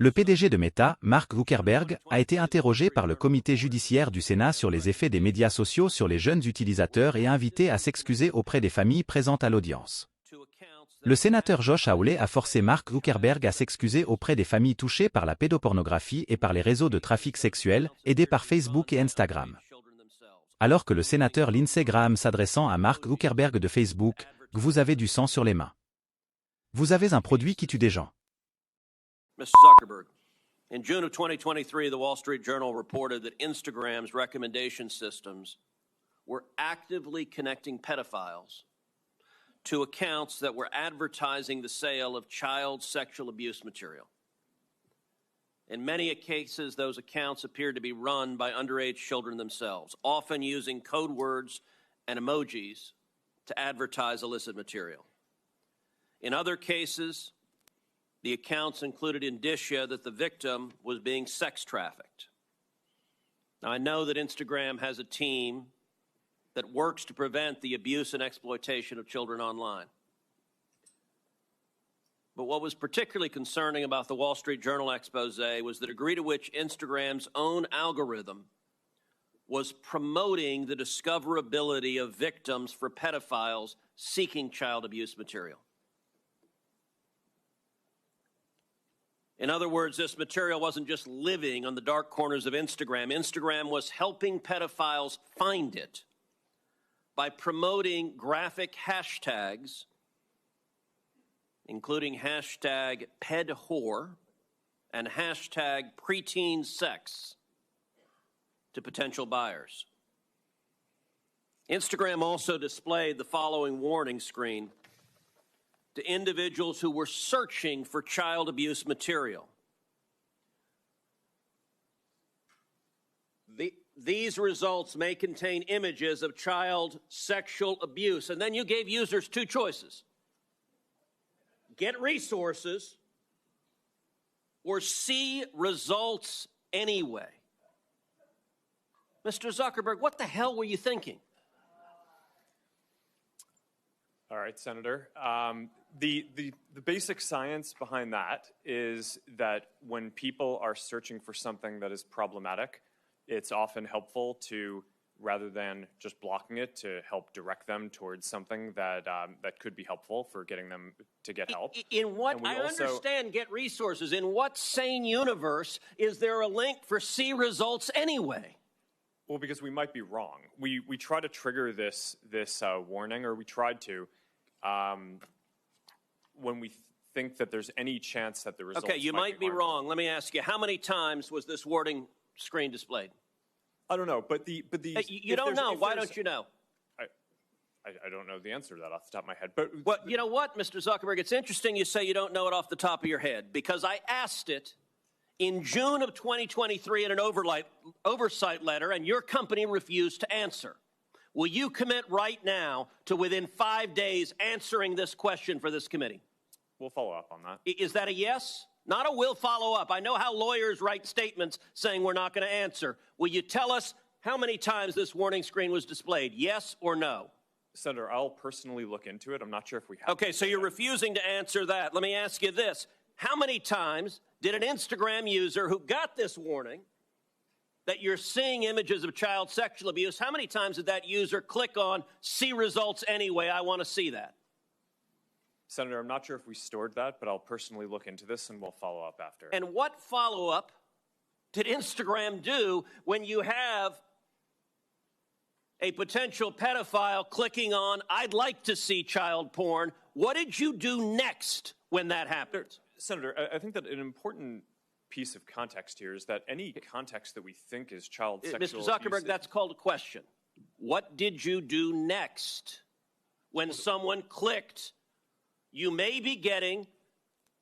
Le PDG de Meta, Mark Zuckerberg, a été interrogé par le comité judiciaire du Sénat sur les effets des médias sociaux sur les jeunes utilisateurs et invité à s'excuser auprès des familles présentes à l'audience. Le sénateur Josh Hawley a forcé Mark Zuckerberg à s'excuser auprès des familles touchées par la pédopornographie et par les réseaux de trafic sexuel, aidés par Facebook et Instagram. Alors que le sénateur Lindsey Graham s'adressant à Mark Zuckerberg de Facebook, « Vous avez du sang sur les mains. Vous avez un produit qui tue des gens. » Mr. Zuckerberg, in June of 2023, the Wall Street Journal reported that Instagram's recommendation systems were actively connecting pedophiles to accounts that were advertising the sale of child sexual abuse material. In many cases, those accounts appeared to be run by underage children themselves, often using code words and emojis to advertise illicit material. In other cases, the accounts included indicia that the victim was being sex trafficked. Now, I know that Instagram has a team that works to prevent the abuse and exploitation of children online. But what was particularly concerning about the Wall Street Journal expose was the degree to which Instagram's own algorithm was promoting the discoverability of victims for pedophiles seeking child abuse material. In other words, this material wasn't just living on the dark corners of Instagram. Instagram was helping pedophiles find it by promoting graphic hashtags, including hashtag pedwhore and hashtag preteen sex, to potential buyers. Instagram also displayed the following warning screen to individuals who were searching for child abuse material. These results may contain images of child sexual abuse. And then you gave users two choices: get resources or see results anyway. Mr. Zuckerberg, what the hell were you thinking? All right, Senator. The basic science behind that is that when people are searching for something that is problematic, it's often helpful to, rather than just blocking it, to help direct them towards something that that could be helpful for getting them to get help. In what, I understand get resources. In what sane universe is there a link for see results anyway? Well, because we might be wrong. We try to trigger this warning, or we tried to, when we think that there's any chance that the results Okay, you might be wrong. Let me ask you, how many times was this warning screen displayed? I don't know, but you don't know. Why don't you know? I don't know the answer to that off the top of my head. But well, you know what, Mr. Zuckerberg? It's interesting you say you don't know it off the top of your head, because I asked it in June of 2023 in an oversight letter, and your company refused to answer. Will you commit right now to within 5 days answering this question for this committee? We'll follow up on that. Is that a yes? Not a will follow up. I know how lawyers write statements saying we're not going to answer. Will you tell us how many times this warning screen was displayed, yes or no? Senator, I'll personally look into it. I'm not sure if we have. Okay, so you're refusing to answer that. Let me ask you this. How many times did an Instagram user who got this warning that you're seeing images of child sexual abuse, how many times did that user click on see results anyway, I want to see that? Senator, I'm not sure if we stored that, but I'll personally look into this and we'll follow up after. And what follow-up did Instagram do when you have a potential pedophile clicking on, I'd like to see child porn? What did you do next when that happened? Senator, I think that an important piece of context here is that any context that we think is child sexual Mr. Zuckerberg, abuse, that's called a question. What did you do next when someone clicked, you may be getting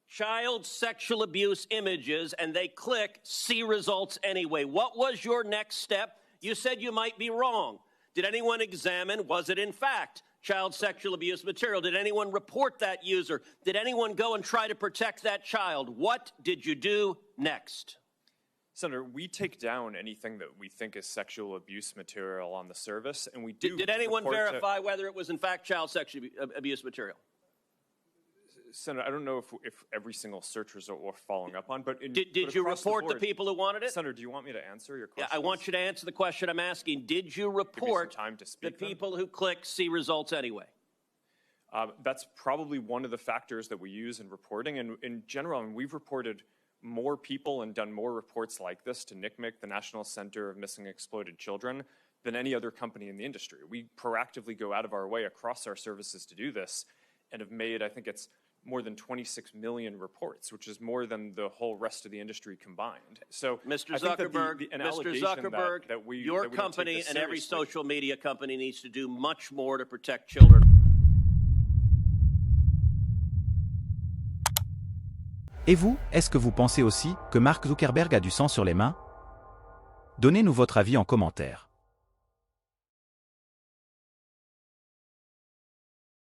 child sexual abuse images, and they click see results anyway? What was your next step? You said you might be wrong. Did anyone examine, was it in fact child sexual abuse material? Did anyone report that user? Did anyone go and try to protect that child? What did you do next? Senator, we take down anything that we think is sexual abuse material on the service, and we do. Did anyone verify whether it was in fact child sexual abuse material? Senator, I don't know if every single search result we're following up on, but Did you report the people who wanted it? Senator, do you want me to answer your Yeah, question? I want you to answer the question I'm asking. Did you report time to the speak then. people who click see results anyway? That's probably one of the factors that we use in reporting. And in general, we've reported more people and done more reports like this to NCMEC, the National Center of Missing and Exploited Children, than any other company in the industry. We proactively go out of our way across our services to do this and have made, I think it's more than 26 million reports, which is more than the whole rest of the industry combined. So, Mr. I think that Zuckerberg, an Mr. allegation Zuckerberg, that we your that we don't take company this and every seriously- social media company needs to do much more to protect children. Et vous, est-ce que vous pensez aussi que Mark Zuckerberg a du sang sur les mains? Donnez-nous votre avis en commentaire.